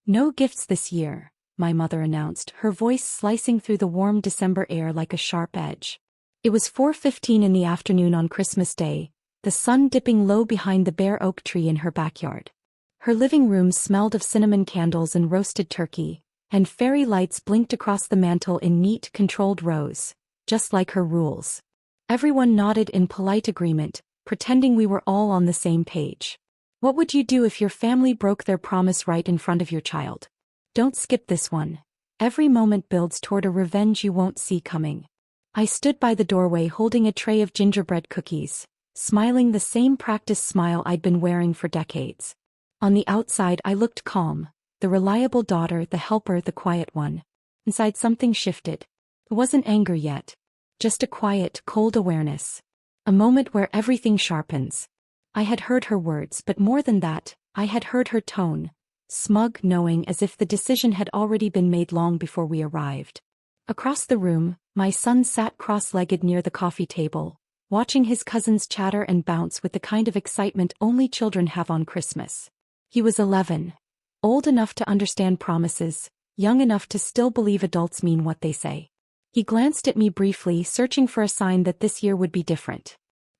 No gifts this year, my mother announced, her voice slicing through the warm December air like a sharp edge. It was 4:15 in the afternoon on Christmas Day, the sun dipping low behind the bare oak tree in her backyard. Her living room smelled of cinnamon candles and roasted turkey, and fairy lights blinked across the mantel in neat, controlled rows, just like her rules. Everyone nodded in polite agreement, pretending we were all on the same page. What would you do if your family broke their promise right in front of your child? Don't skip this one. Every moment builds toward a revenge you won't see coming. I stood by the doorway holding a tray of gingerbread cookies, smiling the same practiced smile I'd been wearing for decades. On the outside I looked calm, the reliable daughter, the helper, the quiet one. Inside something shifted. It wasn't anger yet. Just a quiet, cold awareness. A moment where everything sharpens. I had heard her words, but more than that, I had heard her tone. Smug, knowing, as if the decision had already been made long before we arrived. Across the room, my son sat cross-legged near the coffee table, watching his cousins chatter and bounce with the kind of excitement only children have on Christmas. He was 11. Old enough to understand promises, young enough to still believe adults mean what they say. He glanced at me briefly, searching for a sign that this year would be different.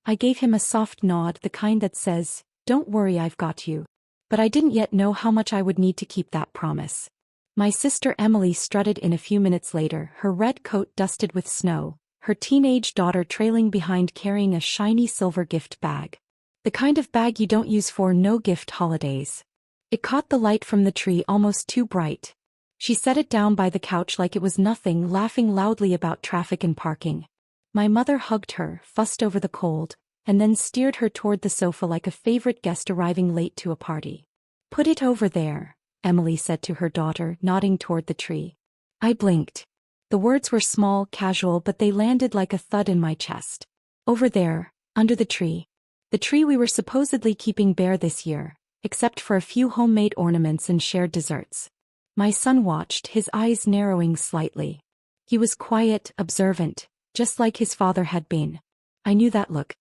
I gave him a soft nod, the kind that says, "Don't worry, I've got you." But I didn't yet know how much I would need to keep that promise. My sister Emily strutted in a few minutes later, her red coat dusted with snow, her teenage daughter trailing behind carrying a shiny silver gift bag. The kind of bag you don't use for no-gift holidays. It caught the light from the tree almost too bright. She set it down by the couch like it was nothing, laughing loudly about traffic and parking. My mother hugged her, fussed over the cold, and then steered her toward the sofa like a favorite guest arriving late to a party. "Put it over there," Emily said to her daughter, nodding toward the tree. I blinked. The words were small, casual, but they landed like a thud in my chest. Over there, under the tree. The tree we were supposedly keeping bare this year, except for a few homemade ornaments and shared desserts. My son watched, his eyes narrowing slightly. He was quiet, observant, just like his father had been. I knew that look.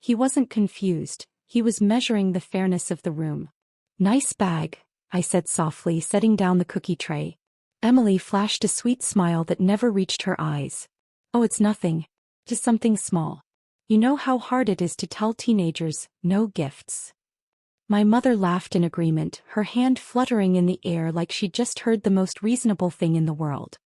He wasn't confused, he was measuring the fairness of the room. "Nice bag," I said softly, setting down the cookie tray. Emily flashed a sweet smile that never reached her eyes. "Oh, it's nothing. Just something small. You know how hard it is to tell teenagers, no gifts." My mother laughed in agreement, her hand fluttering in the air like she'd just heard the most reasonable thing in the world.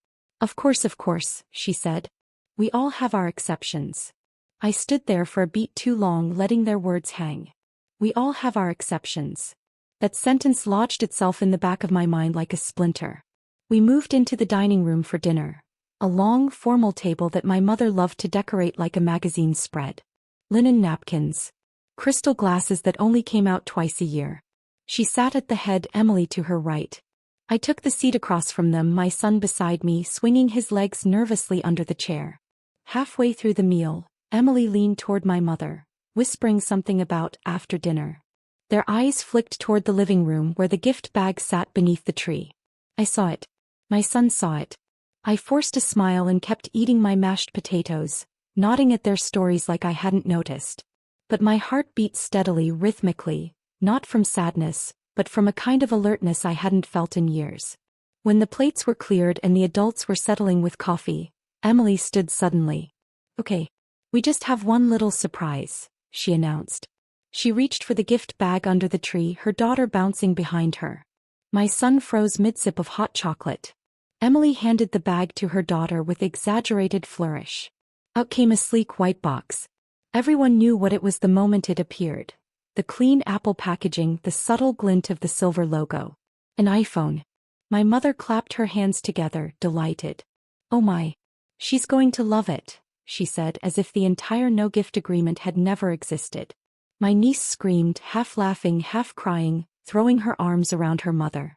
Of course, she said. "We all have our exceptions." I stood there for a beat too long, letting their words hang. We all have our exceptions. That sentence lodged itself in the back of my mind like a splinter. We moved into the dining room for dinner. A long, formal table that my mother loved to decorate like a magazine spread. Linen napkins. Crystal glasses that only came out twice a year. She sat at the head, Emily to her right. I took the seat across from them, my son beside me, swinging his legs nervously under the chair. Halfway through the meal, Emily leaned toward my mother, whispering something about after dinner. Their eyes flicked toward the living room where the gift bag sat beneath the tree. I saw it. My son saw it. I forced a smile and kept eating my mashed potatoes, nodding at their stories like I hadn't noticed. But my heart beat steadily, rhythmically, not from sadness, but from a kind of alertness I hadn't felt in years. When the plates were cleared and the adults were settling with coffee, Emily stood suddenly. "Okay. We just have one little surprise," she announced. She reached for the gift bag under the tree, her daughter bouncing behind her. My son froze mid-sip of hot chocolate. Emily handed the bag to her daughter with exaggerated flourish. Out came a sleek white box. Everyone knew what it was the moment it appeared. The clean apple packaging, the subtle glint of the silver logo. An iPhone. My mother clapped her hands together, delighted. "Oh my. She's going to love it," she said, as if the entire no-gift agreement had never existed. My niece screamed, half laughing, half crying, throwing her arms around her mother.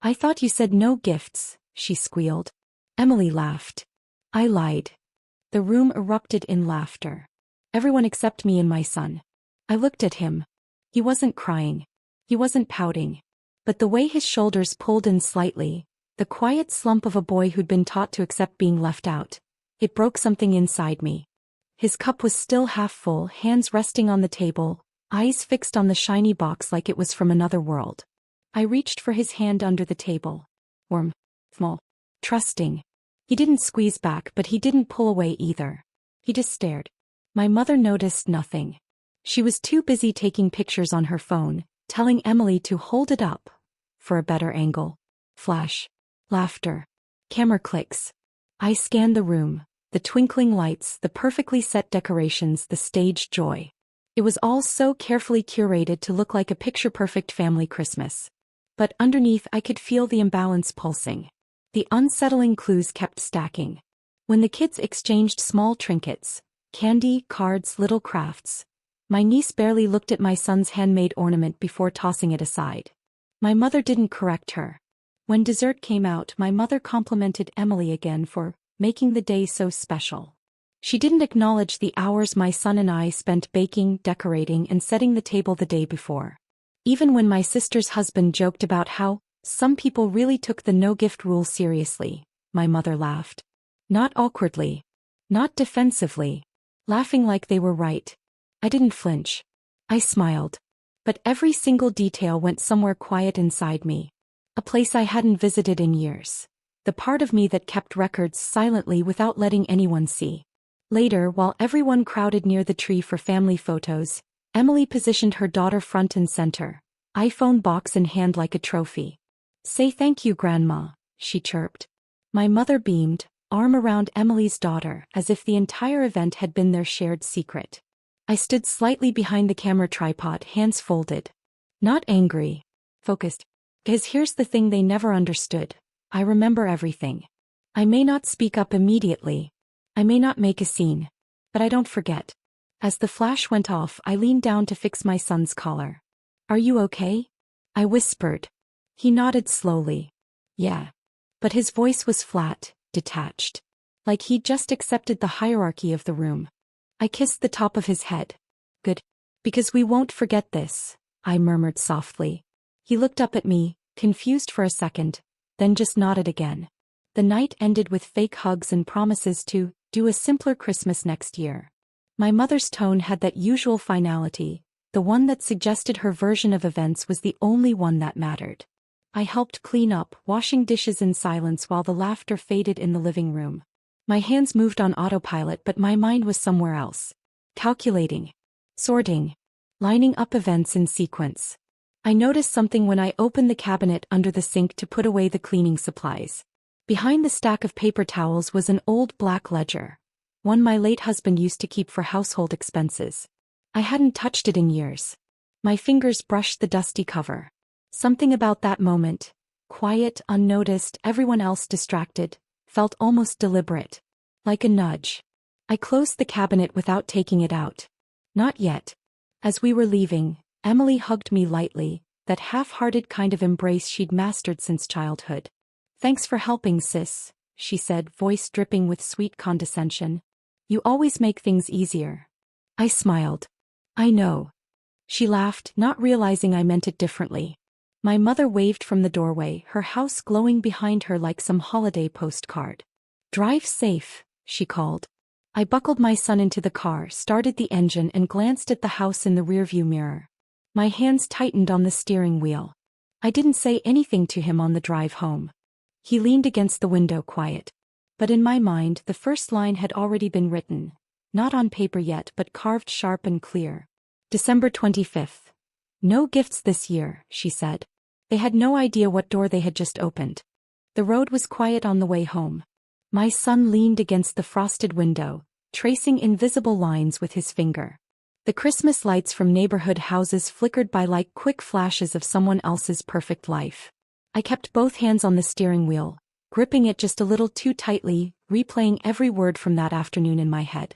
"I thought you said no gifts," she squealed. Emily laughed. I lied. The room erupted in laughter. Everyone except me and my son. I looked at him. He wasn't crying. He wasn't pouting. But the way his shoulders pulled in slightly, the quiet slump of a boy who'd been taught to accept being left out, it broke something inside me. His cup was still half full, hands resting on the table, eyes fixed on the shiny box like it was from another world. I reached for his hand under the table. Warm, small, trusting. He didn't squeeze back, but he didn't pull away either. He just stared. My mother noticed nothing. She was too busy taking pictures on her phone, telling Emily to hold it up for a better angle. Flash. Laughter. Camera clicks. I scanned the room, the twinkling lights, the perfectly set decorations, the staged joy. It was all so carefully curated to look like a picture-perfect family Christmas. But underneath I could feel the imbalance pulsing. The unsettling clues kept stacking. When the kids exchanged small trinkets, candy, cards, little crafts, my niece barely looked at my son's handmade ornament before tossing it aside. My mother didn't correct her. When dessert came out, my mother complimented Emily again for making the day so special. She didn't acknowledge the hours my son and I spent baking, decorating, and setting the table the day before. Even when my sister's husband joked about how some people really took the no-gift rule seriously, my mother laughed. Not awkwardly. Not defensively. Laughing like they were right. I didn't flinch. I smiled. But every single detail went somewhere quiet inside me. A place I hadn't visited in years. The part of me that kept records silently without letting anyone see. Later, while everyone crowded near the tree for family photos, Emily positioned her daughter front and center, iPhone box in hand like a trophy. "Say thank you, Grandma," she chirped. My mother beamed, arm around Emily's daughter, as if the entire event had been their shared secret. I stood slightly behind the camera tripod, hands folded. Not angry. Focused. Because here's the thing they never understood. I remember everything. I may not speak up immediately. I may not make a scene. But I don't forget. As the flash went off, I leaned down to fix my son's collar. "Are you okay?" I whispered. He nodded slowly. "Yeah." But his voice was flat, detached. Like he'd just accepted the hierarchy of the room. I kissed the top of his head. "Good. Because we won't forget this," I murmured softly. He looked up at me, confused for a second, then just nodded again. The night ended with fake hugs and promises to do a simpler Christmas next year. My mother's tone had that usual finality, the one that suggested her version of events was the only one that mattered. I helped clean up, washing dishes in silence while the laughter faded in the living room. My hands moved on autopilot, but my mind was somewhere else. Calculating. Sorting. Lining up events in sequence. I noticed something when I opened the cabinet under the sink to put away the cleaning supplies. Behind the stack of paper towels was an old black ledger. One my late husband used to keep for household expenses. I hadn't touched it in years. My fingers brushed the dusty cover. Something about that moment, quiet, unnoticed, everyone else distracted, felt almost deliberate. Like a nudge. I closed the cabinet without taking it out. Not yet. As we were leaving, Emily hugged me lightly, that half-hearted kind of embrace she'd mastered since childhood. "Thanks for helping, sis," she said, voice dripping with sweet condescension. "You always make things easier." I smiled. "I know." She laughed, not realizing I meant it differently. My mother waved from the doorway, her house glowing behind her like some holiday postcard. "Drive safe," she called. I buckled my son into the car, started the engine, and glanced at the house in the rearview mirror. My hands tightened on the steering wheel. I didn't say anything to him on the drive home. He leaned against the window, quiet. But in my mind, the first line had already been written. Not on paper yet, but carved sharp and clear. December 25th. "No gifts this year," she said. They had no idea what door they had just opened. The road was quiet on the way home. My son leaned against the frosted window, tracing invisible lines with his finger. The Christmas lights from neighborhood houses flickered by like quick flashes of someone else's perfect life. I kept both hands on the steering wheel, gripping it just a little too tightly, replaying every word from that afternoon in my head.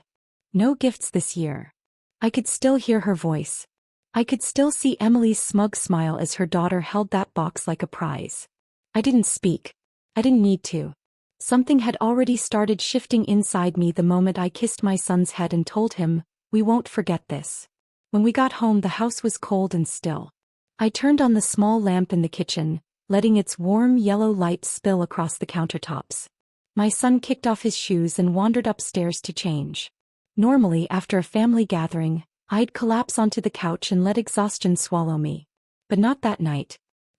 No gifts this year. I could still hear her voice. I could still see Emily's smug smile as her daughter held that box like a prize. I didn't speak. I didn't need to. Something had already started shifting inside me the moment I kissed my son's head and told him, "We won't forget this." When we got home, the house was cold and still. I turned on the small lamp in the kitchen, letting its warm yellow light spill across the countertops. My son kicked off his shoes and wandered upstairs to change. Normally, after a family gathering, I'd collapse onto the couch and let exhaustion swallow me. But not that night.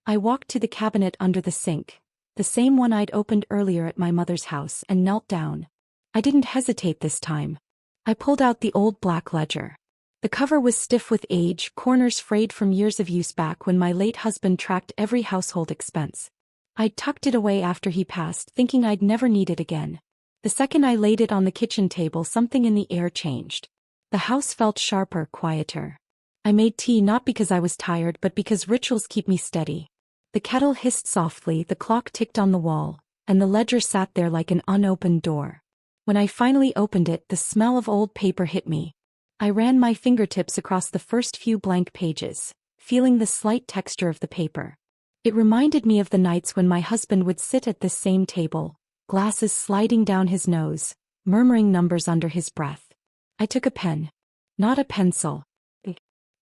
I walked to the cabinet under the sink, the same one I'd opened earlier at my mother's house, and knelt down. I didn't hesitate this time. I pulled out the old black ledger. The cover was stiff with age, corners frayed from years of use back when my late husband tracked every household expense. I'd tucked it away after he passed, thinking I'd never need it again. The second I laid it on the kitchen table, something in the air changed. The house felt sharper, quieter. I made tea not because I was tired but because rituals keep me steady. The kettle hissed softly, the clock ticked on the wall, and the ledger sat there like an unopened door. When I finally opened it, the smell of old paper hit me. I ran my fingertips across the first few blank pages, feeling the slight texture of the paper. It reminded me of the nights when my husband would sit at this same table, glasses sliding down his nose, murmuring numbers under his breath. I took a pen. Not a pencil.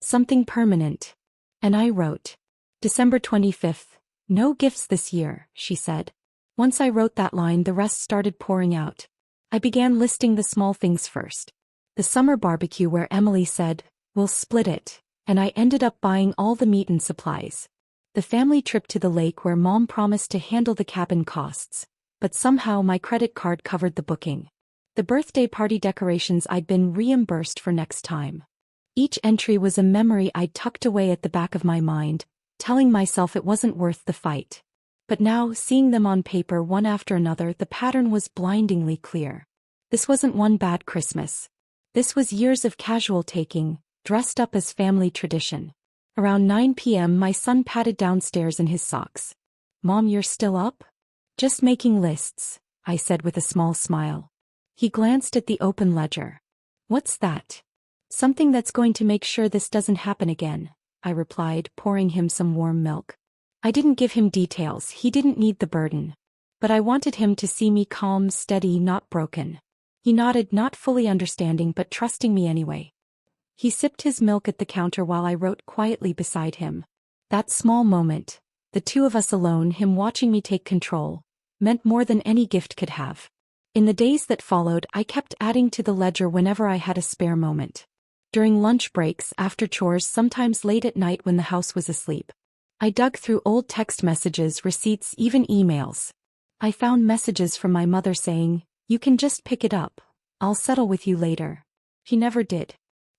Something permanent. And I wrote. December 25th. No gifts this year, she said. Once I wrote that line, the rest started pouring out. I began listing the small things first. The summer barbecue where Emily said, "We'll split it," and I ended up buying all the meat and supplies. The family trip to the lake where Mom promised to handle the cabin costs, but somehow my credit card covered the booking. The birthday party decorations I'd been reimbursed for next time. Each entry was a memory I'd tucked away at the back of my mind, telling myself it wasn't worth the fight. But now, seeing them on paper one after another, the pattern was blindingly clear. This wasn't one bad Christmas. This was years of casual taking, dressed up as family tradition. Around 9 p.m. my son patted downstairs in his socks. "Mom, you're still up?" "Just making lists," I said with a small smile. He glanced at the open ledger. "What's that?" "Something that's going to make sure this doesn't happen again," I replied, pouring him some warm milk. I didn't give him details, he didn't need the burden. But I wanted him to see me calm, steady, not broken. He nodded, not fully understanding but trusting me anyway. He sipped his milk at the counter while I wrote quietly beside him. That small moment, the two of us alone, him watching me take control, meant more than any gift could have. In the days that followed, I kept adding to the ledger whenever I had a spare moment. During lunch breaks, after chores, sometimes late at night when the house was asleep. I dug through old text messages, receipts, even emails. I found messages from my mother saying, "You can just pick it up. I'll settle with you later." He never did.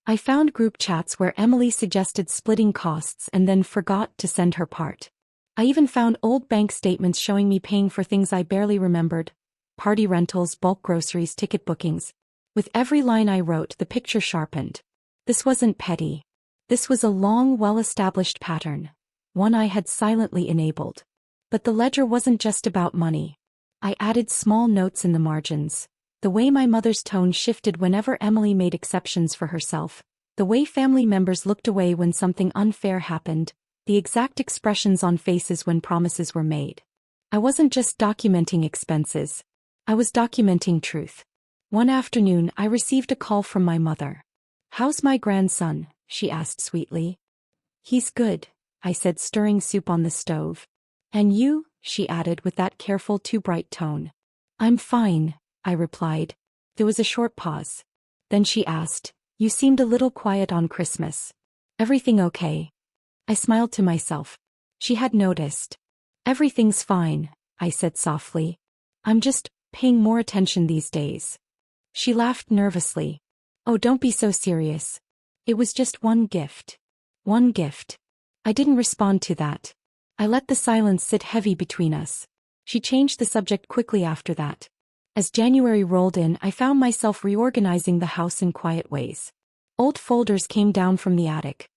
I found group chats where Emily suggested splitting costs and then forgot to send her part. I even found old bank statements showing me paying for things I barely remembered: party rentals, bulk groceries, ticket bookings. With every line I wrote, the picture sharpened. This wasn't petty. This was a long, well-established pattern, one I had silently enabled. But the ledger wasn't just about money. I added small notes in the margins. The way my mother's tone shifted whenever Emily made exceptions for herself, the way family members looked away when something unfair happened, the exact expressions on faces when promises were made. I wasn't just documenting expenses. I was documenting truth. One afternoon, I received a call from my mother. "How's my grandson?" she asked sweetly. "He's good," I said, stirring soup on the stove. "And you?" she added with that careful, too bright tone. "I'm fine," I replied. There was a short pause. Then she asked, "You seemed a little quiet on Christmas. Everything okay?" I smiled to myself. She had noticed. "Everything's fine," I said softly. "I'm just paying more attention these days." She laughed nervously. "Oh, don't be so serious. It was just one gift." One gift. I didn't respond to that. I let the silence sit heavy between us. She changed the subject quickly after that. As January rolled in, I found myself reorganizing the house in quiet ways. Old folders came down from the attic.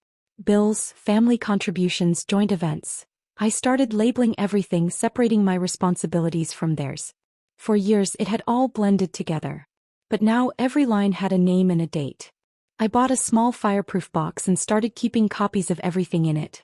Bills, family contributions, joint events. I started labeling everything, separating my responsibilities from theirs. For years it had all blended together. But now every line had a name and a date. I bought a small fireproof box and started keeping copies of everything in it.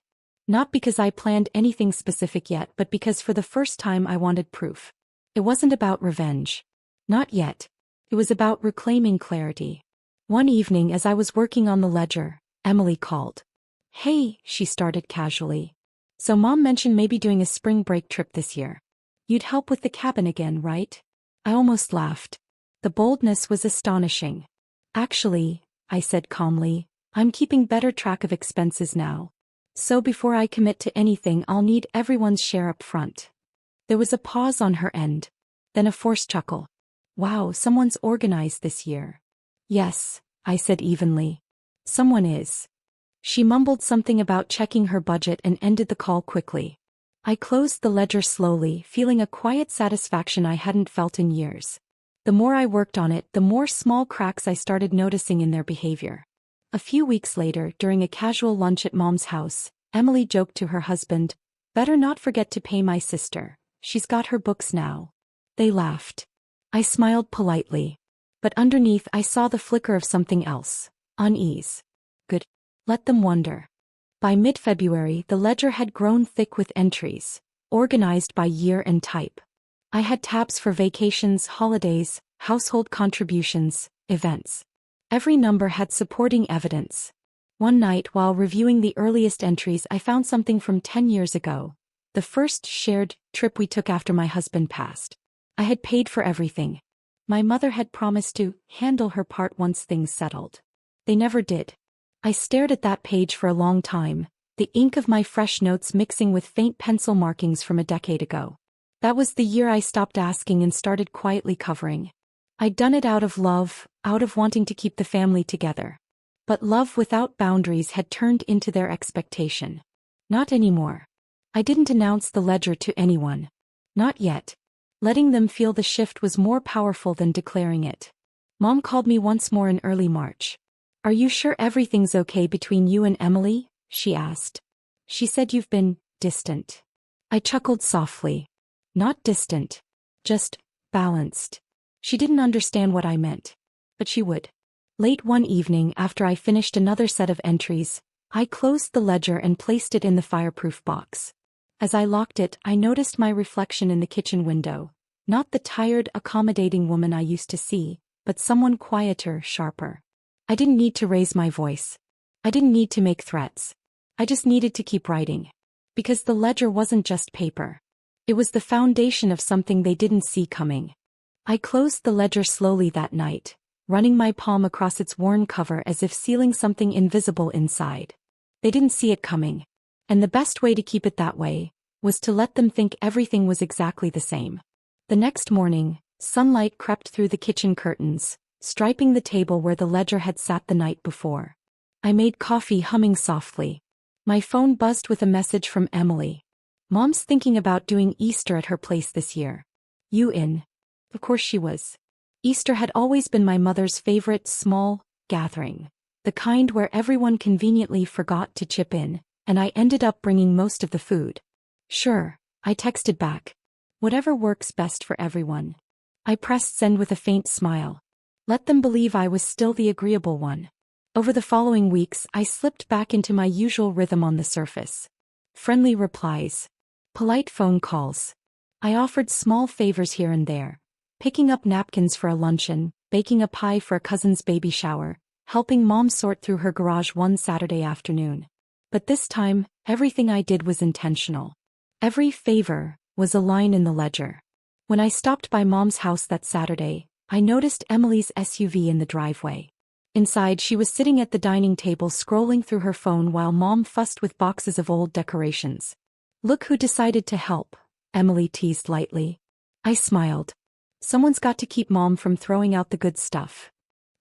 Not because I planned anything specific yet, but because for the first time I wanted proof. It wasn't about revenge. Not yet. It was about reclaiming clarity. One evening as I was working on the ledger, Emily called. "Hey," she started casually. "So Mom mentioned maybe doing a spring break trip this year. You'd help with the cabin again, right?" I almost laughed. The boldness was astonishing. "Actually," I said calmly, "I'm keeping better track of expenses now. So before I commit to anything, I'll need everyone's share up front. There was a pause on her end. Then a forced chuckle. Wow, someone's organized this year. Yes, I said evenly. Someone is. She mumbled something about checking her budget and ended the call quickly. I closed the ledger slowly, feeling a quiet satisfaction I hadn't felt in years. The more I worked on it, the more small cracks I started noticing in their behavior. A few weeks later, during a casual lunch at Mom's house, Emily joked to her husband, "Better not forget to pay my sister. She's got her books now." They laughed. I smiled politely. But underneath I saw the flicker of something else. Unease. Good. Let them wonder. By mid-February, the ledger had grown thick with entries, organized by year and type. I had tabs for vacations, holidays, household contributions, events. Every number had supporting evidence. One night, while reviewing the earliest entries, I found something from 10 years ago. The first shared trip we took after my husband passed. I had paid for everything. My mother had promised to handle her part once things settled. They never did. I stared at that page for a long time, the ink of my fresh notes mixing with faint pencil markings from a decade ago. That was the year I stopped asking and started quietly covering. I'd done it out of love, out of wanting to keep the family together. But love without boundaries had turned into their expectation. Not anymore. I didn't announce the ledger to anyone. Not yet. Letting them feel the shift was more powerful than declaring it. Mom called me once more in early March. "Are you sure everything's okay between you and Emily?" she asked. "She said you've been distant." I chuckled softly. Not distant. Just balanced. She didn't understand what I meant. But she would. Late one evening, after I finished another set of entries, I closed the ledger and placed it in the fireproof box. As I locked it, I noticed my reflection in the kitchen window. Not the tired, accommodating woman I used to see, but someone quieter, sharper. I didn't need to raise my voice. I didn't need to make threats. I just needed to keep writing. Because the ledger wasn't just paper. It was the foundation of something they didn't see coming. I closed the ledger slowly that night, running my palm across its worn cover as if sealing something invisible inside. They didn't see it coming. And the best way to keep it that way was to let them think everything was exactly the same. The next morning, sunlight crept through the kitchen curtains, striping the table where the ledger had sat the night before. I made coffee, humming softly. My phone buzzed with a message from Emily. "Mom's thinking about doing Easter at her place this year. You in?" Of course she was. Easter had always been my mother's favorite small gathering, the kind where everyone conveniently forgot to chip in, and I ended up bringing most of the food. "Sure," I texted back. "Whatever works best for everyone." I pressed send with a faint smile. Let them believe I was still the agreeable one. Over the following weeks, I slipped back into my usual rhythm on the surface. Friendly replies. Polite phone calls. I offered small favors here and there. Picking up napkins for a luncheon, baking a pie for a cousin's baby shower, helping Mom sort through her garage one Saturday afternoon. But this time, everything I did was intentional. Every favor was a line in the ledger. When I stopped by Mom's house that Saturday, I noticed Emily's SUV in the driveway. Inside, she was sitting at the dining table scrolling through her phone while Mom fussed with boxes of old decorations. "Look who decided to help," Emily teased lightly. I smiled. Someone's got to keep Mom from throwing out the good stuff.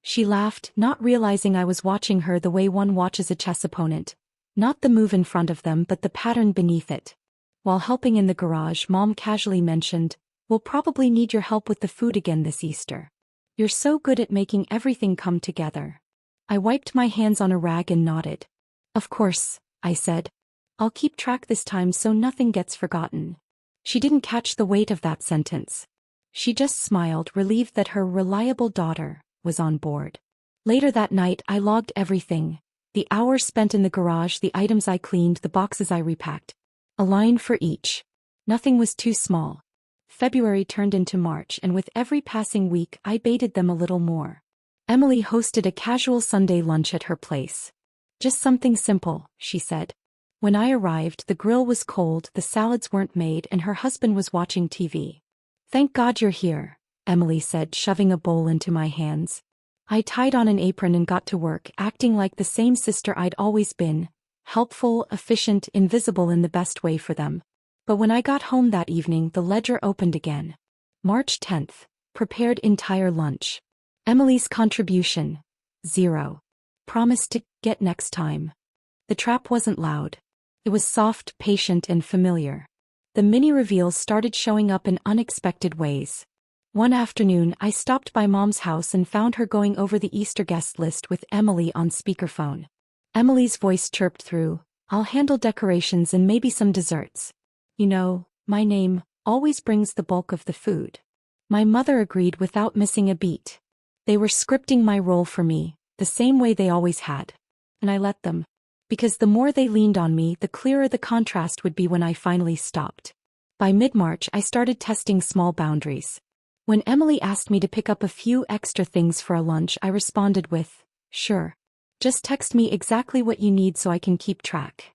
She laughed, not realizing I was watching her the way one watches a chess opponent. Not the move in front of them, but the pattern beneath it. While helping in the garage, Mom casually mentioned, "We'll probably need your help with the food again this Easter. You're so good at making everything come together." I wiped my hands on a rag and nodded. "Of course," I said. "I'll keep track this time so nothing gets forgotten." She didn't catch the weight of that sentence. She just smiled, relieved that her reliable daughter was on board. Later that night, I logged everything. The hours spent in the garage, the items I cleaned, the boxes I repacked. A line for each. Nothing was too small. February turned into March, and with every passing week, I baited them a little more. Emily hosted a casual Sunday lunch at her place. "Just something simple," she said. When I arrived, the grill was cold, the salads weren't made, and her husband was watching TV. "Thank God you're here," Emily said, shoving a bowl into my hands. I tied on an apron and got to work, acting like the same sister I'd always been, helpful, efficient, invisible in the best way for them. But when I got home that evening, the ledger opened again. March 10th. Prepared entire lunch. Emily's contribution. 0. Promised to get next time. The trap wasn't loud. It was soft, patient, and familiar. The mini reveals started showing up in unexpected ways. One afternoon, I stopped by Mom's house and found her going over the Easter guest list with Emily on speakerphone. Emily's voice chirped through, "I'll handle decorations and maybe some desserts. You know, my name always brings the bulk of the food." My mother agreed without missing a beat. They were scripting my role for me, the same way they always had. And I let them. Because the more they leaned on me, the clearer the contrast would be when I finally stopped. By mid-March, I started testing small boundaries. When Emily asked me to pick up a few extra things for a lunch, I responded with, "Sure. Just text me exactly what you need so I can keep track."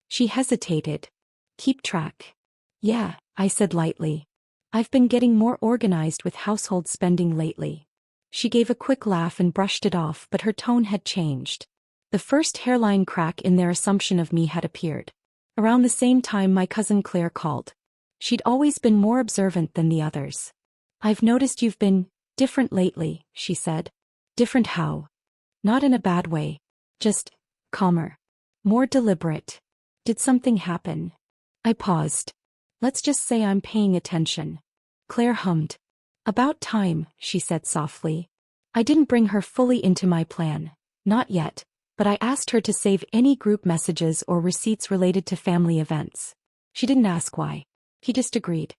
She hesitated. "Keep track?" "Yeah," I said lightly. "I've been getting more organized with household spending lately." She gave a quick laugh and brushed it off, but her tone had changed. The first hairline crack in their assumption of me had appeared. Around the same time, my cousin Claire called. She'd always been more observant than the others. "I've noticed you've been different lately," she said. "Different how?" "Not in a bad way. Just calmer. More deliberate. Did something happen?" I paused. "Let's just say I'm paying attention." Claire hummed. "About time," she said softly. I didn't bring her fully into my plan. Not yet. But I asked her to save any group messages or receipts related to family events. She didn't ask why. He just agreed.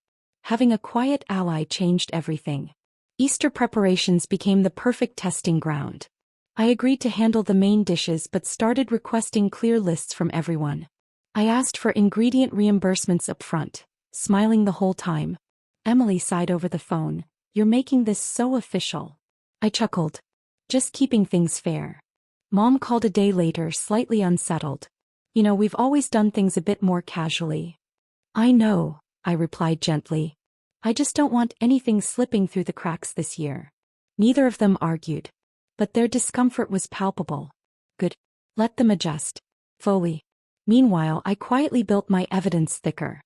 Having a quiet ally changed everything. Easter preparations became the perfect testing ground. I agreed to handle the main dishes but started requesting clear lists from everyone. I asked for ingredient reimbursements up front, smiling the whole time. Emily sighed over the phone. "You're making this so official." I chuckled. "Just keeping things fair." Mom called a day later, slightly unsettled. "You know, we've always done things a bit more casually." "I know," I replied gently. "I just don't want anything slipping through the cracks this year." Neither of them argued. But their discomfort was palpable. Good. Let them adjust. Fully. Meanwhile, I quietly built my evidence thicker.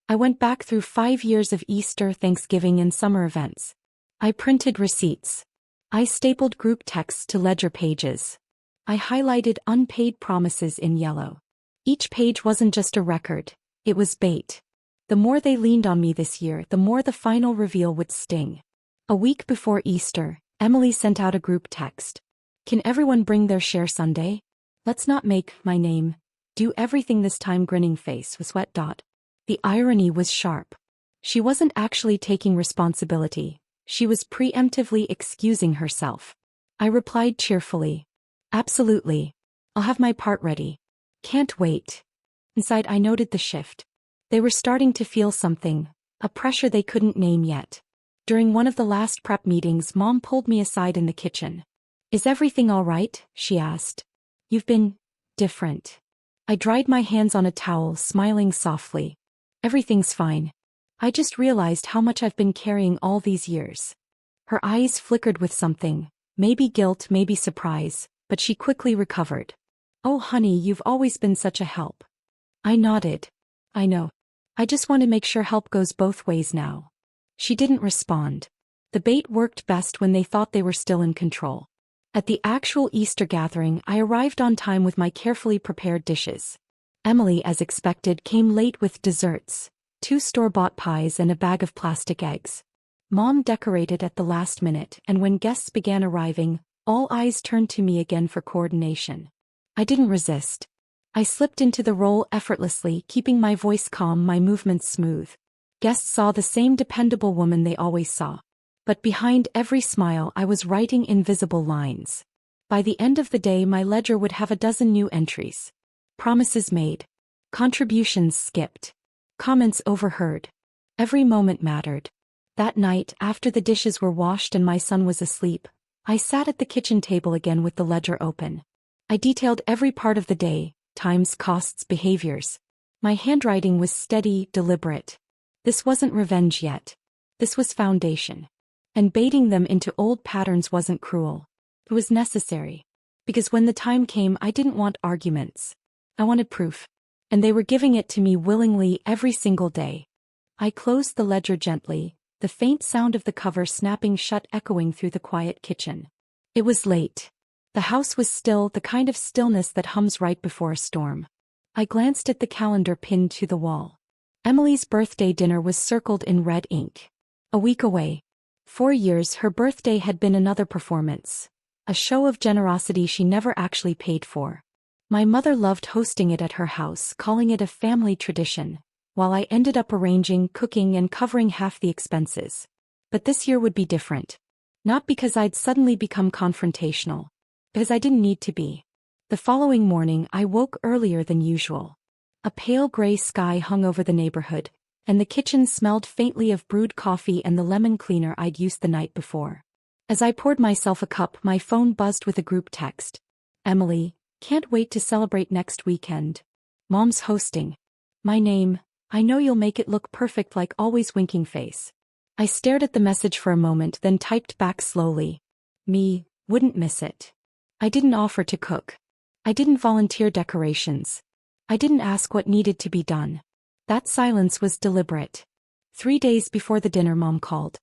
I went back through 5 years of Easter, Thanksgiving, and summer events. I printed receipts. I stapled group texts to ledger pages. I highlighted unpaid promises in yellow. Each page wasn't just a record, it was bait. The more they leaned on me this year, the more the final reveal would sting. A week before Easter, Emily sent out a group text. "Can everyone bring their share Sunday? Let's not make my name do everything this time." Grinning face with sweat dot. The irony was sharp. She wasn't actually taking responsibility. She was preemptively excusing herself. I replied cheerfully. "Absolutely. I'll have my part ready." "Can't wait." Inside, I noted the shift. They were starting to feel something, a pressure they couldn't name yet. During one of the last prep meetings, Mom pulled me aside in the kitchen. "Is everything all right?" she asked. "You've been different." I dried my hands on a towel, smiling softly. "Everything's fine. I just realized how much I've been carrying all these years." Her eyes flickered with something, maybe guilt, maybe surprise, but she quickly recovered. "Oh honey, you've always been such a help." I nodded. "I know. I just want to make sure help goes both ways now." She didn't respond. The bait worked best when they thought they were still in control. At the actual Easter gathering, I arrived on time with my carefully prepared dishes. Emily, as expected, came late with desserts, 2 store-bought pies and a bag of plastic eggs. Mom decorated at the last minute, and when guests began arriving, all eyes turned to me again for coordination. I didn't resist. I slipped into the role effortlessly, keeping my voice calm, my movements smooth. Guests saw the same dependable woman they always saw. But behind every smile, I was writing invisible lines. By the end of the day, my ledger would have a dozen new entries. Promises made. Contributions skipped. Comments overheard. Every moment mattered. That night, after the dishes were washed and my son was asleep, I sat at the kitchen table again with the ledger open. I detailed every part of the day, times, costs, behaviors. My handwriting was steady, deliberate. This wasn't revenge yet. This was foundation. And baiting them into old patterns wasn't cruel. It was necessary. Because when the time came, I didn't want arguments. I wanted proof. And they were giving it to me willingly every single day. I closed the ledger gently, the faint sound of the cover snapping shut echoing through the quiet kitchen. It was late. The house was still, the kind of stillness that hums right before a storm. I glanced at the calendar pinned to the wall. Emily's birthday dinner was circled in red ink. A week away. 4 years her birthday had been another performance. A show of generosity she never actually paid for. My mother loved hosting it at her house, calling it a family tradition, while I ended up arranging, cooking and covering half the expenses. But this year would be different. Not because I'd suddenly become confrontational. Because I didn't need to be. The following morning I woke earlier than usual. A pale gray sky hung over the neighborhood, and the kitchen smelled faintly of brewed coffee and the lemon cleaner I'd used the night before. As I poured myself a cup, my phone buzzed with a group text. Emily, can't wait to celebrate next weekend. Mom's hosting. My name, I know you'll make it look perfect like always winking face. I stared at the message for a moment then typed back slowly. Me, wouldn't miss it. I didn't offer to cook. I didn't volunteer decorations. I didn't ask what needed to be done. That silence was deliberate. 3 days before the dinner Mom called.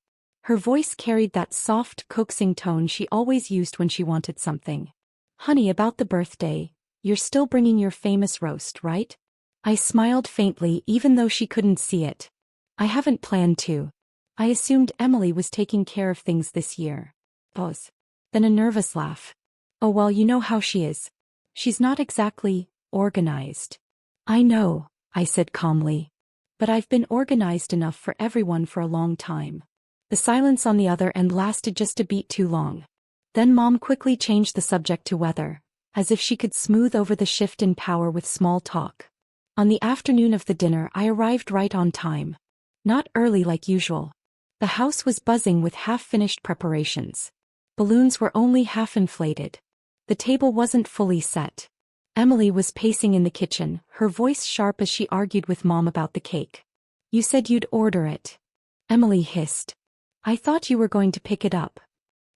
Her voice carried that soft, coaxing tone she always used when she wanted something. Honey, about the birthday, you're still bringing your famous roast, right? I smiled faintly even though she couldn't see it. I haven't planned to. I assumed Emily was taking care of things this year. Pause. Then a nervous laugh. Oh well, you know how she is. She's not exactly organized. I know, I said calmly. But I've been organized enough for everyone for a long time. The silence on the other end lasted just a beat too long. Then Mom quickly changed the subject to weather, as if she could smooth over the shift in power with small talk. On the afternoon of the dinner I arrived right on time. Not early like usual. The house was buzzing with half-finished preparations. Balloons were only half inflated. The table wasn't fully set. Emily was pacing in the kitchen, her voice sharp as she argued with Mom about the cake. You said you'd order it. Emily hissed. I thought you were going to pick it up.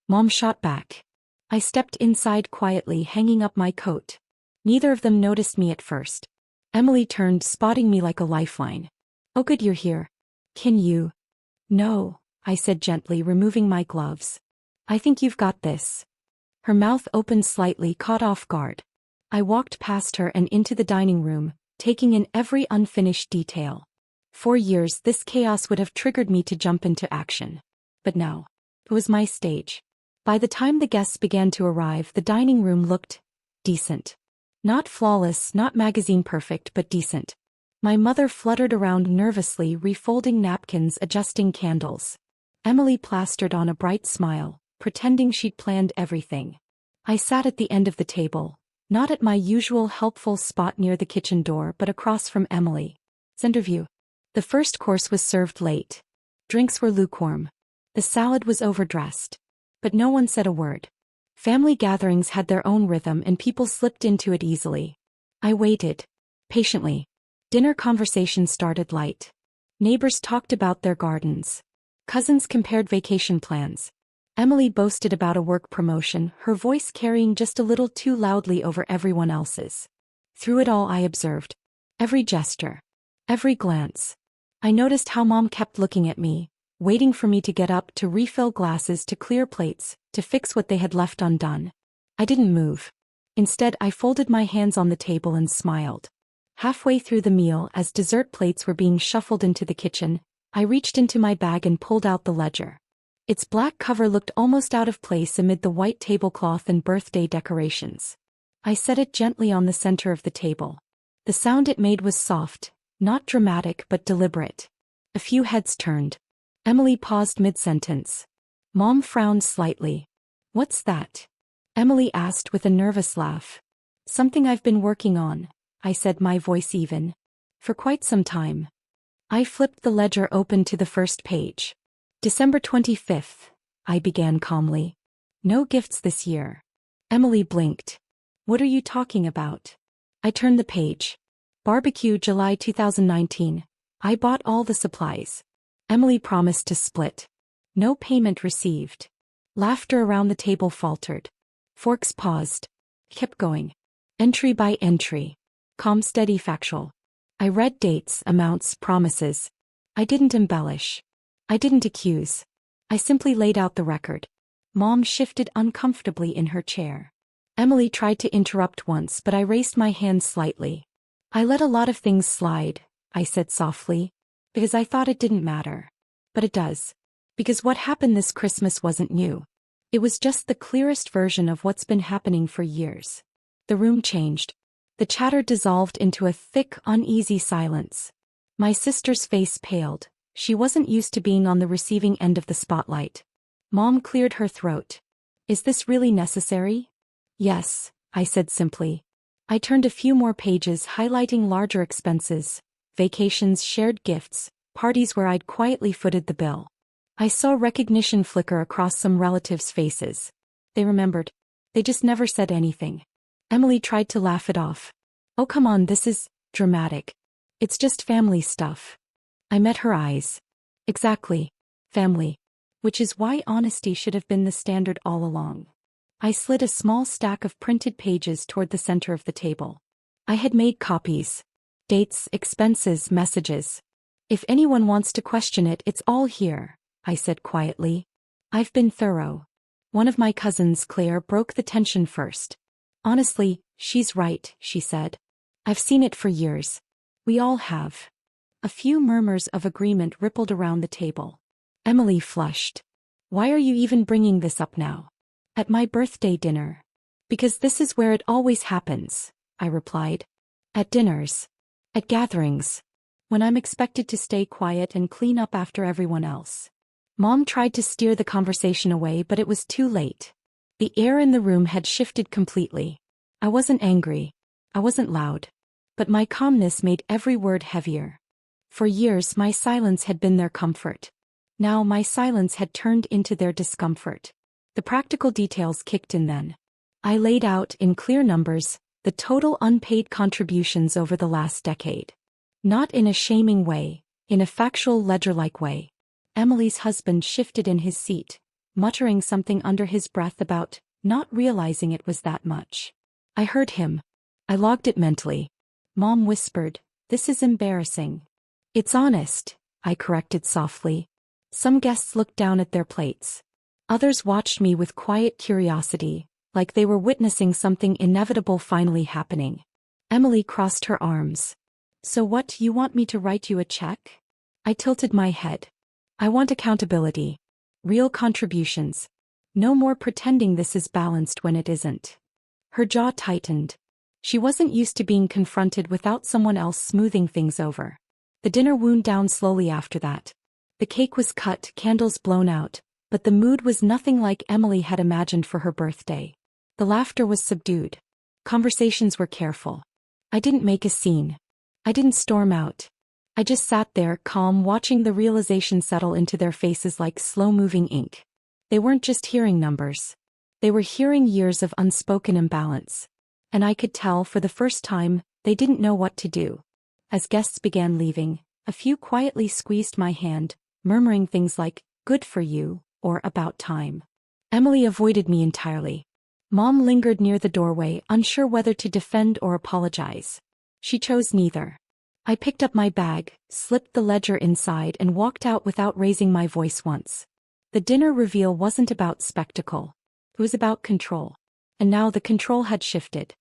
Mom shot back. I stepped inside quietly, hanging up my coat. Neither of them noticed me at first. Emily turned, spotting me like a lifeline. Oh good, you're here. Can you? No, I said gently, removing my gloves. I think you've got this. Her mouth opened slightly, caught off guard. I walked past her and into the dining room, taking in every unfinished detail. 4 years this chaos would have triggered me to jump into action. But now, it was my stage. By the time the guests began to arrive, the dining room looked decent. Not flawless, not magazine perfect, but decent. My mother fluttered around nervously, refolding napkins, adjusting candles. Emily plastered on a bright smile, pretending she'd planned everything. I sat at the end of the table, not at my usual helpful spot near the kitchen door but across from Emily's interview. The first course was served late. Drinks were lukewarm. The salad was overdressed. But no one said a word. Family gatherings had their own rhythm and people slipped into it easily. I waited. Patiently. Dinner conversation started light. Neighbors talked about their gardens. Cousins compared vacation plans. Emily boasted about a work promotion, her voice carrying just a little too loudly over everyone else's. Through it all I observed. Every gesture. Every glance. I noticed how Mom kept looking at me, waiting for me to get up, to refill glasses, to clear plates, to fix what they had left undone. I didn't move. Instead, I folded my hands on the table and smiled. Halfway through the meal, as dessert plates were being shuffled into the kitchen, I reached into my bag and pulled out the ledger. Its black cover looked almost out of place amid the white tablecloth and birthday decorations. I set it gently on the center of the table. The sound it made was soft, not dramatic but deliberate. A few heads turned. Emily paused mid-sentence. Mom frowned slightly. What's that? Emily asked with a nervous laugh. Something I've been working on, I said, my voice even. For quite some time. I flipped the ledger open to the first page. December 25th, I began calmly. No gifts this year. Emily blinked. What are you talking about? I turned the page. Barbecue, July 2019. I bought all the supplies. Emily promised to split. No payment received. Laughter around the table faltered. Forks paused. Kept going. Entry by entry. Calm, steady, factual. I read dates, amounts, promises. I didn't embellish. I didn't accuse. I simply laid out the record. Mom shifted uncomfortably in her chair. Emily tried to interrupt once, but I raised my hand slightly. I let a lot of things slide, I said softly, because I thought it didn't matter. But it does. Because what happened this Christmas wasn't new. It was just the clearest version of what's been happening for years. The room changed. The chatter dissolved into a thick, uneasy silence. My sister's face paled. She wasn't used to being on the receiving end of the spotlight. Mom cleared her throat. Is this really necessary? Yes, I said simply. I turned a few more pages highlighting larger expenses, vacations, shared gifts, parties where I'd quietly footed the bill. I saw recognition flicker across some relatives' faces. They remembered. They just never said anything. Emily tried to laugh it off. Oh, come on, this is dramatic. It's just family stuff. I met her eyes. Exactly. Family. Which is why honesty should have been the standard all along. I slid a small stack of printed pages toward the center of the table. I had made copies. Dates, expenses, messages. If anyone wants to question it, it's all here, I said quietly. I've been thorough. One of my cousins, Claire, broke the tension first. Honestly, she's right, she said. I've seen it for years. We all have. A few murmurs of agreement rippled around the table. Emily flushed. Why are you even bringing this up now? At my birthday dinner. Because this is where it always happens, I replied. At dinners. At gatherings. When I'm expected to stay quiet and clean up after everyone else. Mom tried to steer the conversation away, but it was too late. The air in the room had shifted completely. I wasn't angry. I wasn't loud. But my calmness made every word heavier. For years my silence had been their comfort. Now my silence had turned into their discomfort. The practical details kicked in then. I laid out, in clear numbers, the total unpaid contributions over the last decade. Not in a shaming way, in a factual ledger-like way. Emily's husband shifted in his seat, muttering something under his breath about not realizing it was that much. I heard him. I logged it mentally. Mom whispered, "This is embarrassing." "It's honest," I corrected softly. Some guests looked down at their plates. Others watched me with quiet curiosity, like they were witnessing something inevitable finally happening. Emily crossed her arms. "So what, you want me to write you a check?" I tilted my head. "I want accountability. Real contributions. No more pretending this is balanced when it isn't." Her jaw tightened. She wasn't used to being confronted without someone else smoothing things over. The dinner wound down slowly after that. The cake was cut, candles blown out, but the mood was nothing like Emily had imagined for her birthday. The laughter was subdued. Conversations were careful. I didn't make a scene. I didn't storm out. I just sat there, calm, watching the realization settle into their faces like slow-moving ink. They weren't just hearing numbers. They were hearing years of unspoken imbalance. And I could tell, for the first time, they didn't know what to do. As guests began leaving, a few quietly squeezed my hand, murmuring things like, "Good for you," or "About time." Emily avoided me entirely. Mom lingered near the doorway, unsure whether to defend or apologize. She chose neither. I picked up my bag, slipped the ledger inside, and walked out without raising my voice once. The dinner reveal wasn't about spectacle. It was about control. And now the control had shifted.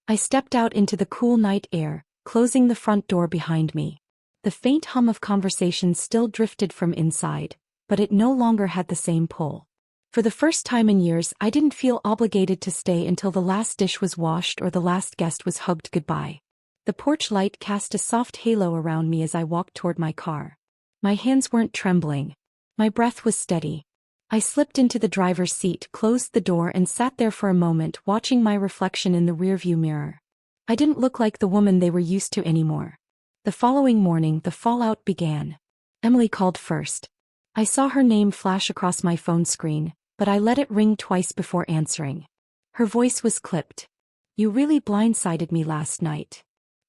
I stepped out into the cool night air, closing the front door behind me. The faint hum of conversation still drifted from inside, but it no longer had the same pull. For the first time in years, I didn't feel obligated to stay until the last dish was washed or the last guest was hugged goodbye. The porch light cast a soft halo around me as I walked toward my car. My hands weren't trembling. My breath was steady. I slipped into the driver's seat, closed the door, and sat there for a moment, watching my reflection in the rearview mirror. I didn't look like the woman they were used to anymore. The following morning, the fallout began. Emily called first. I saw her name flash across my phone screen, but I let it ring twice before answering. Her voice was clipped. "You really blindsided me last night."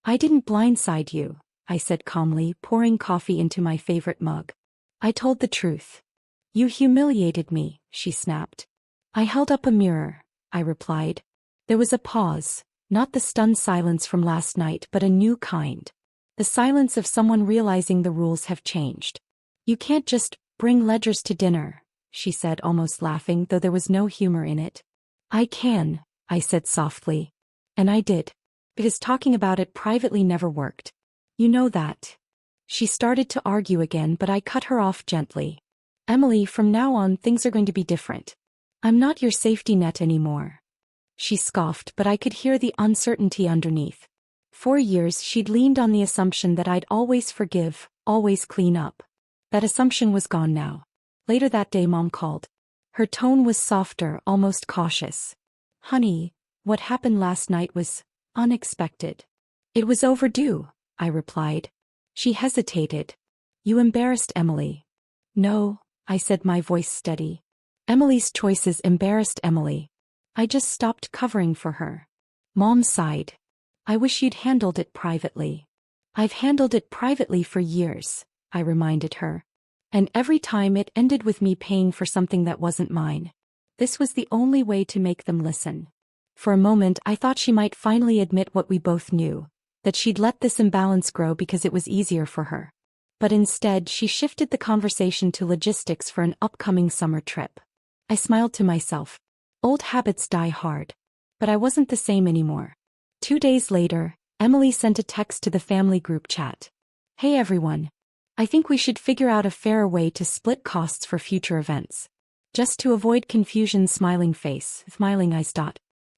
"I didn't blindside you," I said calmly, pouring coffee into my favorite mug. "I told the truth." "You humiliated me," she snapped. "I held up a mirror," I replied. There was a pause, Not the stunned silence from last night, but a new kind. The silence of someone realizing the rules have changed. You can't just bring ledgers to dinner, she said, almost laughing, though there was no humor in it. I can, I said softly. And I did. Because talking about it privately never worked. You know that. She started to argue again, but I cut her off gently. Emily, from now on things are going to be different. I'm not your safety net anymore. She scoffed, but I could hear the uncertainty underneath. For years she'd leaned on the assumption that I'd always forgive, always clean up. That assumption was gone now. Later that day Mom called. Her tone was softer, almost cautious. Honey, what happened last night was unexpected. It was overdue, I replied. She hesitated. You embarrassed Emily. No, I said, my voice steady. Emily's choices embarrassed Emily. I just stopped covering for her. Mom sighed. I wish you'd handled it privately. I've handled it privately for years, I reminded her. And every time it ended with me paying for something that wasn't mine. This was the only way to make them listen. For a moment I thought she might finally admit what we both knew, that she'd let this imbalance grow because it was easier for her. But instead she shifted the conversation to logistics for an upcoming summer trip. I smiled to myself. Old habits die hard. But I wasn't the same anymore. 2 days later, Emily sent a text to the family group chat. Hey everyone. I think we should figure out a fairer way to split costs for future events. Just to avoid confusion, smiling face, smiling eyes.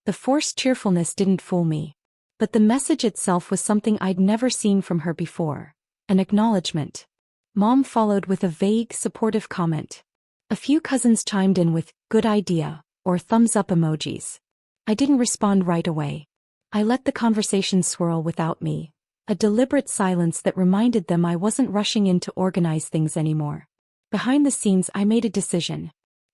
The forced cheerfulness didn't fool me. But the message itself was something I'd never seen from her before. An acknowledgement. Mom followed with a vague, supportive comment. A few cousins chimed in with, good idea, or thumbs up emojis. I didn't respond right away. I let the conversation swirl without me, a deliberate silence that reminded them I wasn't rushing in to organize things anymore. Behind the scenes I made a decision.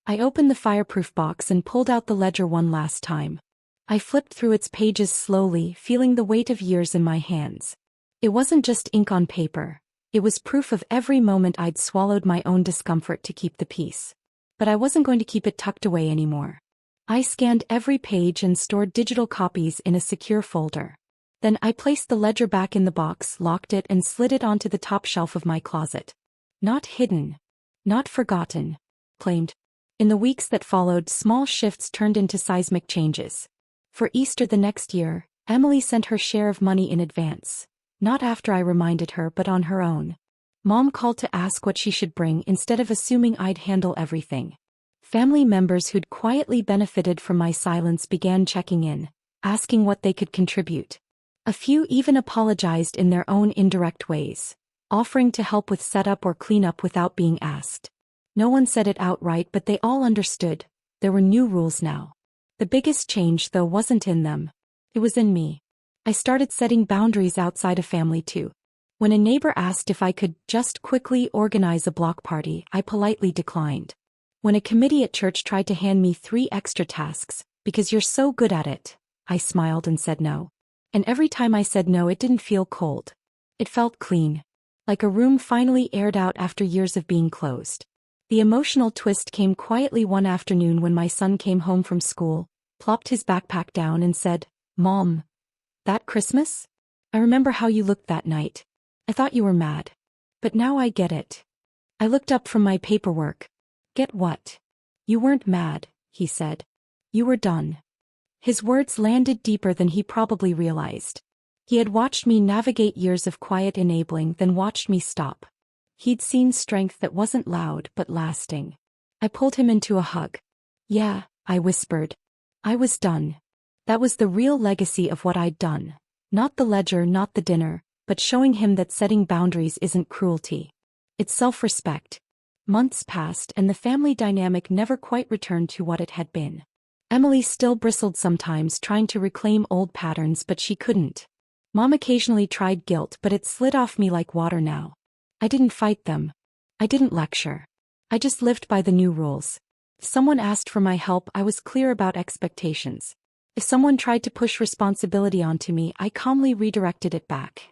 I opened the fireproof box and pulled out the ledger one last time. I flipped through its pages slowly, feeling the weight of years in my hands. It wasn't just ink on paper. It was proof of every moment I'd swallowed my own discomfort to keep the peace. But I wasn't going to keep it tucked away anymore. I scanned every page and stored digital copies in a secure folder. Then I placed the ledger back in the box, locked it, and slid it onto the top shelf of my closet. Not hidden. Not forgotten. Claimed. In the weeks that followed, small shifts turned into seismic changes. For Easter the next year, Emily sent her share of money in advance. Not after I reminded her, but on her own. Mom called to ask what she should bring instead of assuming I'd handle everything. Family members who'd quietly benefited from my silence began checking in, asking what they could contribute. A few even apologized in their own indirect ways, offering to help with setup or cleanup without being asked. No one said it outright, but they all understood. There were new rules now. The biggest change, though, wasn't in them. It was in me. I started setting boundaries outside of family too. When a neighbor asked if I could just quickly organize a block party, I politely declined. When a committee at church tried to hand me 3 extra tasks, because you're so good at it, I smiled and said no. And every time I said no, it didn't feel cold. It felt clean. Like a room finally aired out after years of being closed. The emotional twist came quietly one afternoon when my son came home from school, plopped his backpack down and said, Mom, that Christmas? I remember how you looked that night. I thought you were mad. But now I get it. I looked up from my paperwork. Get what? You weren't mad, he said. You were done. His words landed deeper than he probably realized. He had watched me navigate years of quiet enabling, then watched me stop. He'd seen strength that wasn't loud but lasting. I pulled him into a hug. Yeah, I whispered. I was done. That was the real legacy of what I'd done. Not the ledger, not the dinner, but showing him that setting boundaries isn't cruelty. It's self-respect. Months passed and the family dynamic never quite returned to what it had been. Emily still bristled sometimes, trying to reclaim old patterns, but she couldn't. Mom occasionally tried guilt, but it slid off me like water now. I didn't fight them. I didn't lecture. I just lived by the new rules. If someone asked for my help, I was clear about expectations. If someone tried to push responsibility onto me, I calmly redirected it back.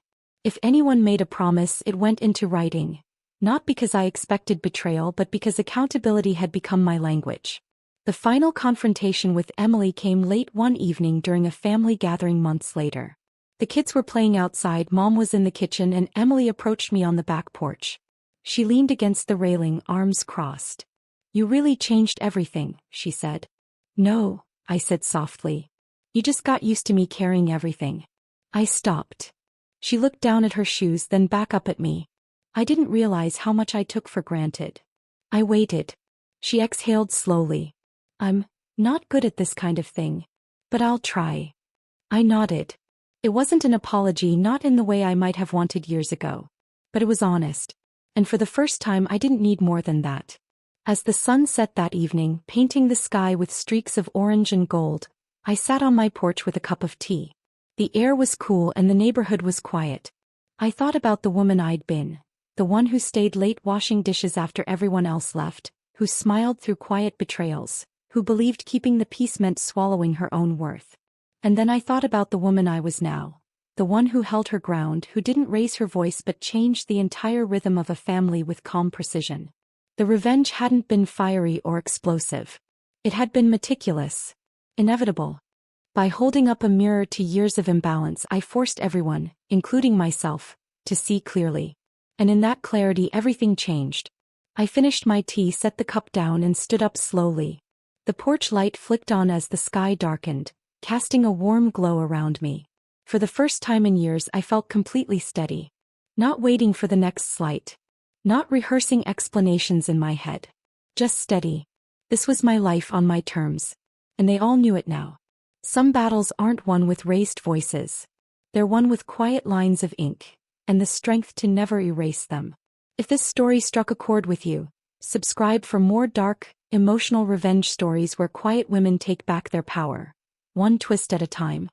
If anyone made a promise, it went into writing. Not because I expected betrayal, but because accountability had become my language. The final confrontation with Emily came late one evening during a family gathering months later. The kids were playing outside, Mom was in the kitchen, and Emily approached me on the back porch. She leaned against the railing, arms crossed. "You really changed everything," she said. "No," I said softly. "You just got used to me carrying everything." I stopped. She looked down at her shoes, then back up at me. I didn't realize how much I took for granted. I waited. She exhaled slowly. "I'm not good at this kind of thing, but I'll try." I nodded. It wasn't an apology, not in the way I might have wanted years ago. But it was honest. And for the first time I didn't need more than that. As the sun set that evening, painting the sky with streaks of orange and gold, I sat on my porch with a cup of tea. The air was cool and the neighborhood was quiet. I thought about the woman I'd been, the one who stayed late washing dishes after everyone else left, who smiled through quiet betrayals, who believed keeping the peace meant swallowing her own worth. And then I thought about the woman I was now, the one who held her ground, who didn't raise her voice but changed the entire rhythm of a family with calm precision. The revenge hadn't been fiery or explosive. It had been meticulous, inevitable. By holding up a mirror to years of imbalance, I forced everyone, including myself, to see clearly. And in that clarity everything changed. I finished my tea, set the cup down, and stood up slowly. The porch light flicked on as the sky darkened, casting a warm glow around me. For the first time in years I felt completely steady. Not waiting for the next slight. Not rehearsing explanations in my head. Just steady. This was my life on my terms. And they all knew it now. Some battles aren't won with raised voices. They're won with quiet lines of ink, and the strength to never erase them. If this story struck a chord with you, subscribe for more dark, emotional revenge stories where quiet women take back their power, one twist at a time.